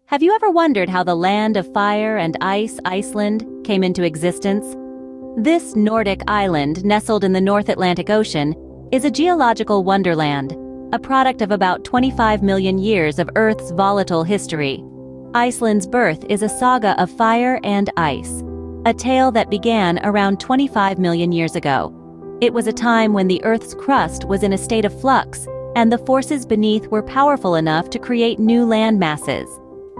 Have you ever wondered how the land of fire and ice, Iceland, came into existence? This Nordic island, nestled in the North Atlantic Ocean, is a geological wonderland, a product of about 25 million years of Earth's volatile history. Iceland's birth is a saga of fire and ice, a tale that began around 25 million years ago. It was a time when the Earth's crust was in a state of flux, and the forces beneath were powerful enough to create new land masses.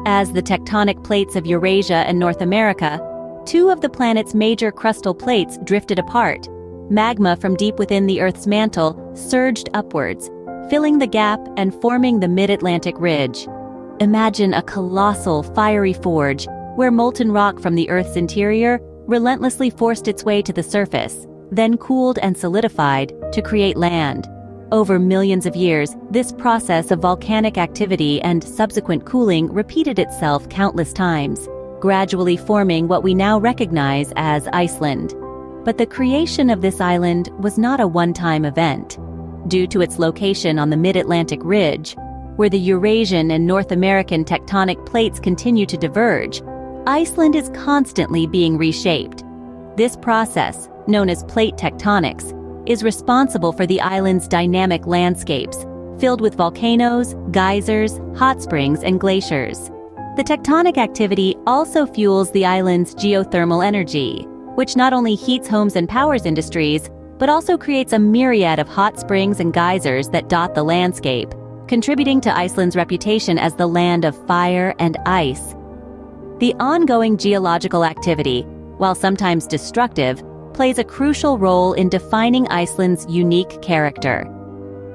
As the tectonic plates of Eurasia and North America, two of the planet's major crustal plates drifted apart. Magma from deep within the Earth's mantle surged upwards, filling the gap and forming the mid-Atlantic ridge. Imagine a colossal, fiery forge where molten rock from the Earth's interior relentlessly forced its way to the surface, then cooled and solidified to create land. Over millions of years, this process of volcanic activity and subsequent cooling repeated itself countless times, gradually forming what we now recognize as Iceland. But the creation of this island was not a one-time event. Due to its location on the mid-Atlantic ridge, where the Eurasian and North American tectonic plates continue to diverge, Iceland is constantly being reshaped. This process, known as plate tectonics, is responsible for the island's dynamic landscapes, filled with volcanoes, geysers, hot springs, and glaciers. The tectonic activity also fuels the island's geothermal energy, which not only heats homes and powers industries, but also creates a myriad of hot springs and geysers that dot the landscape, contributing to Iceland's reputation as the land of fire and ice. The ongoing geological activity, while sometimes destructive, plays a crucial role in defining Iceland's unique character.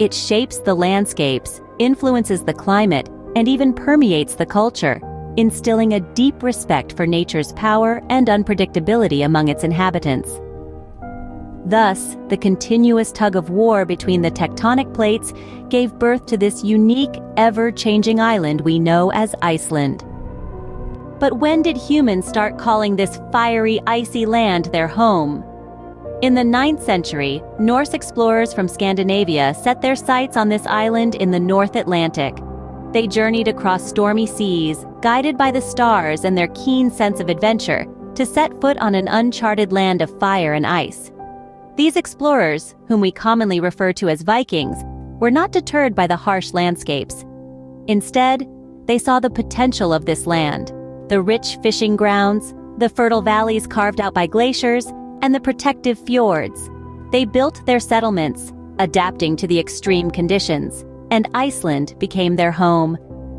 It shapes the landscapes, influences the climate, and even permeates the culture, instilling a deep respect for nature's power and unpredictability among its inhabitants. Thus, the continuous tug-of-war between the tectonic plates gave birth to this unique, ever-changing island we know as Iceland. But when did humans start calling this fiery, icy land their home? In the 9th century, Norse explorers from Scandinavia set their sights on this island in the North Atlantic. They journeyed across stormy seas, guided by the stars and their keen sense of adventure, to set foot on an uncharted land of fire and ice. These explorers, whom we commonly refer to as Vikings, were not deterred by the harsh landscapes. Instead, they saw the potential of this land, the rich fishing grounds, the fertile valleys carved out by glaciers, and the protective fjords. They built their settlements, adapting to the extreme conditions, and Iceland became their home.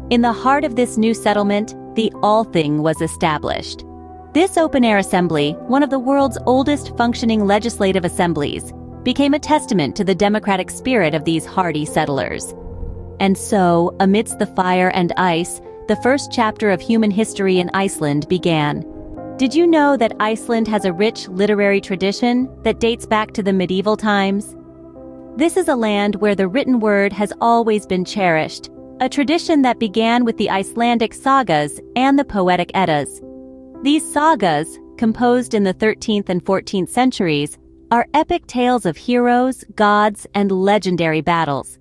In the heart of this new settlement, the Althing was established. This open-air assembly, one of the world's oldest functioning legislative assemblies, became a testament to the democratic spirit of these hardy settlers. And so, amidst the fire and ice, the first chapter of human history in Iceland began. Did you know that Iceland has a rich literary tradition that dates back to the medieval times? This is a land where the written word has always been cherished, a tradition that began with the Icelandic Sagas and the poetic Eddas. These sagas, composed in the 13th and 14th centuries, are epic tales of heroes, gods, and legendary battles.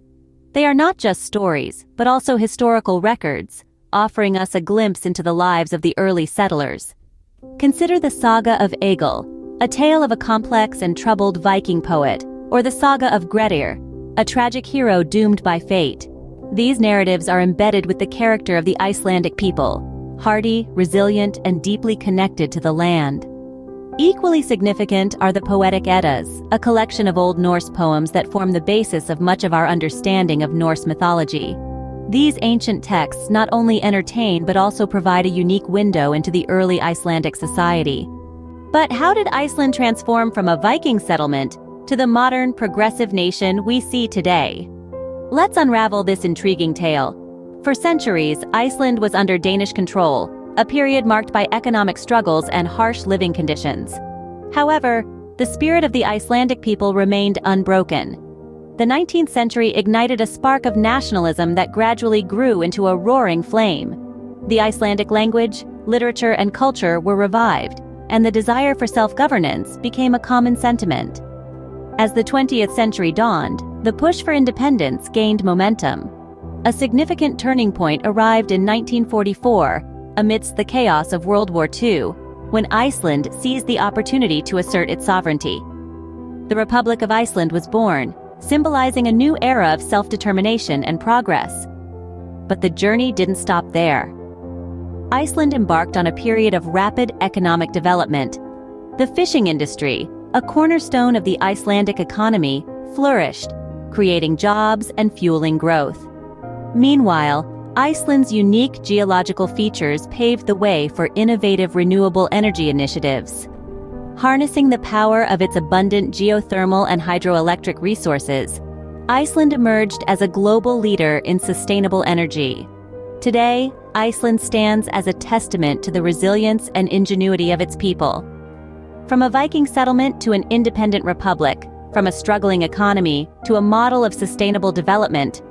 They are not just stories, but also historical records, offering us a glimpse into the lives of the early settlers. Consider the Saga of Egil, a tale of a complex and troubled Viking poet, or the Saga of Grettir, a tragic hero doomed by fate. These narratives are embedded with the character of the Icelandic people, hardy, resilient, and deeply connected to the land. Equally significant are the poetic Eddas, a collection of Old Norse poems that form the basis of much of our understanding of Norse mythology. These ancient texts not only entertain but also provide a unique window into the early Icelandic society. But how did Iceland transform from a Viking settlement to the modern, progressive nation we see today? Let's unravel this intriguing tale. For centuries, Iceland was under Danish control, a period marked by economic struggles and harsh living conditions. However, the spirit of the Icelandic people remained unbroken. The 19th century ignited a spark of nationalism that gradually grew into a roaring flame. The Icelandic language, literature, and culture were revived, and the desire for self-governance became a common sentiment. As the 20th century dawned, the push for independence gained momentum. A significant turning point arrived in 1944, amidst the chaos of World War II, when Iceland seized the opportunity to assert its sovereignty. The Republic of Iceland was born, symbolizing a new era of self-determination and progress. But the journey didn't stop there. Iceland embarked on a period of rapid economic development. The fishing industry, a cornerstone of the Icelandic economy, flourished, creating jobs and fueling growth. Meanwhile, Iceland's unique geological features paved the way for innovative renewable energy initiatives. Harnessing the power of its abundant geothermal and hydroelectric resources, Iceland emerged as a global leader in sustainable energy. Today, Iceland stands as a testament to the resilience and ingenuity of its people. From a Viking settlement to an independent republic, from a struggling economy to a model of sustainable development,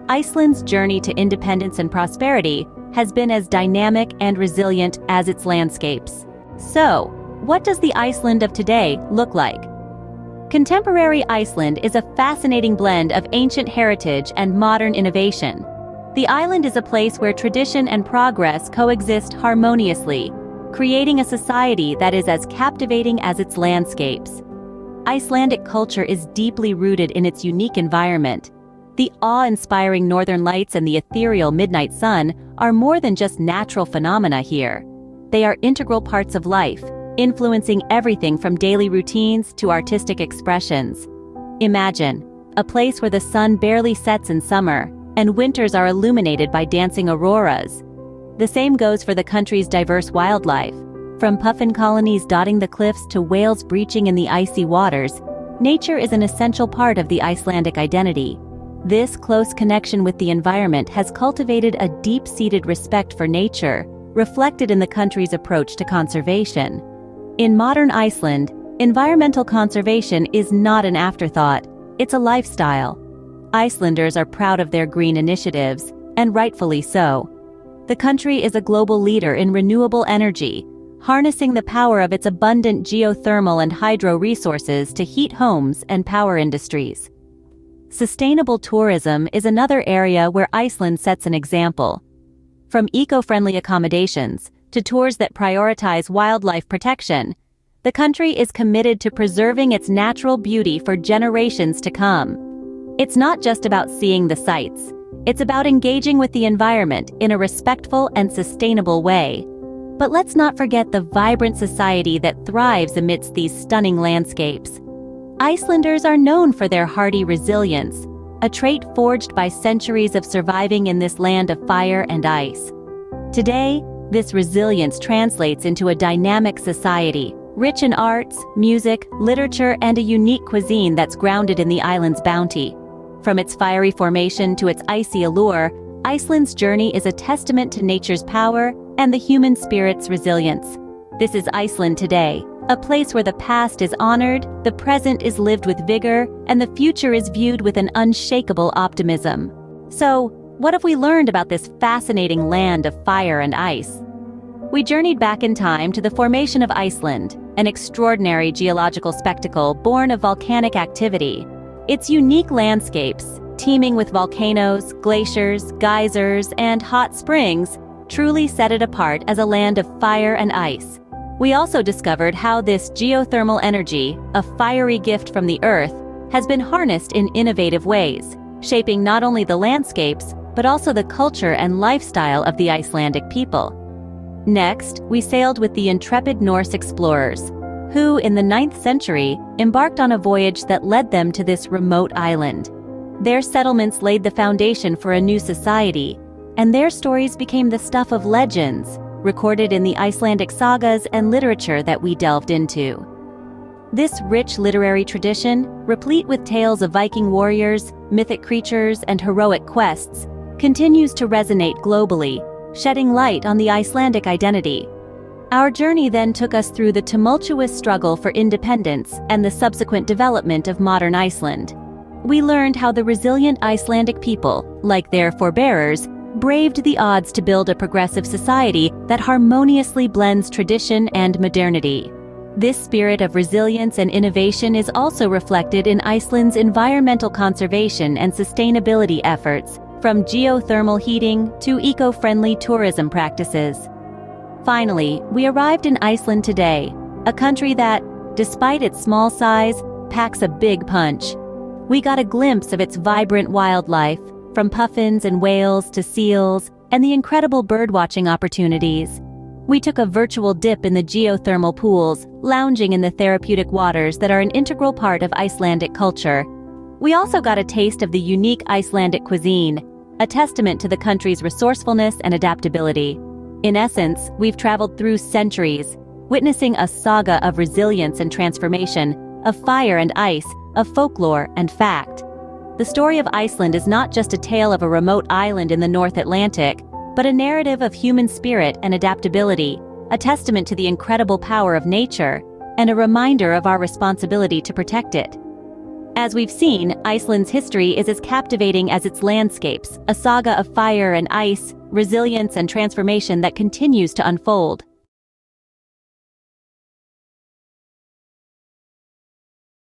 Iceland's journey to independence and prosperity has been as dynamic and resilient as its landscapes. So, what does the Iceland of today look like? Contemporary Iceland is a fascinating blend of ancient heritage and modern innovation. The island is a place where tradition and progress coexist harmoniously, creating a society that is as captivating as its landscapes. Icelandic culture is deeply rooted in its unique environment. The awe-inspiring northern lights and the ethereal midnight sun are more than just natural phenomena here. They are integral parts of life, influencing everything from daily routines to artistic expressions. Imagine a place where the sun barely sets in summer, and winters are illuminated by dancing auroras. The same goes for the country's diverse wildlife. From puffin colonies dotting the cliffs to whales breaching in the icy waters, nature is an essential part of the Icelandic identity. This close connection with the environment has cultivated a deep-seated respect for nature, reflected in the country's approach to conservation. In modern Iceland, environmental conservation is not an afterthought, it's a lifestyle. Icelanders are proud of their green initiatives, and rightfully so. The country is a global leader in renewable energy, harnessing the power of its abundant geothermal and hydro resources to heat homes and power industries. Sustainable tourism is another area where Iceland sets an example. From eco-friendly accommodations to tours that prioritize wildlife protection, the country is committed to preserving its natural beauty for generations to come. It's not just about seeing the sights, it's about engaging with the environment in a respectful and sustainable way. But let's not forget the vibrant society that thrives amidst these stunning landscapes. Icelanders are known for their hardy resilience, a trait forged by centuries of surviving in this land of fire and ice. Today, this resilience translates into a dynamic society, rich in arts, music, literature, and a unique cuisine that's grounded in the island's bounty. From its fiery formation to its icy allure, Iceland's journey is a testament to nature's power and the human spirit's resilience. This is Iceland Today, a place where the past is honored, the present is lived with vigor, and the future is viewed with an unshakable optimism. So, what have we learned about this fascinating land of fire and ice? We journeyed back in time to the formation of Iceland, an extraordinary geological spectacle born of volcanic activity. Its unique landscapes, teeming with volcanoes, glaciers, geysers, and hot springs, truly set it apart as a land of fire and ice. We also discovered how this geothermal energy, a fiery gift from the earth, has been harnessed in innovative ways, shaping not only the landscapes, but also the culture and lifestyle of the Icelandic people. Next, we sailed with the intrepid Norse explorers, who, in the 9th century, embarked on a voyage that led them to this remote island. Their settlements laid the foundation for a new society, and their stories became the stuff of legends, recorded in the Icelandic sagas and literature that we delved into. This rich literary tradition, replete with tales of Viking warriors, mythic creatures, and heroic quests, continues to resonate globally, shedding light on the Icelandic identity. Our journey then took us through the tumultuous struggle for independence and the subsequent development of modern Iceland. We learned how the resilient Icelandic people, like their forebearers, braved the odds to build a progressive society that harmoniously blends tradition and modernity. This spirit of resilience and innovation is also reflected in Iceland's environmental conservation and sustainability efforts, from geothermal heating to eco-friendly tourism practices. Finally, we arrived in Iceland today, a country that, despite its small size, packs a big punch. We got a glimpse of its vibrant wildlife, from puffins and whales to seals, and the incredible birdwatching opportunities. We took a virtual dip in the geothermal pools, lounging in the therapeutic waters that are an integral part of Icelandic culture. We also got a taste of the unique Icelandic cuisine, a testament to the country's resourcefulness and adaptability. In essence, we've traveled through centuries, witnessing a saga of resilience and transformation, of fire and ice, of folklore and fact. The story of Iceland is not just a tale of a remote island in the North Atlantic, but a narrative of human spirit and adaptability, a testament to the incredible power of nature, and a reminder of our responsibility to protect it. As we've seen, Iceland's history is as captivating as its landscapes, a saga of fire and ice, resilience and transformation that continues to unfold.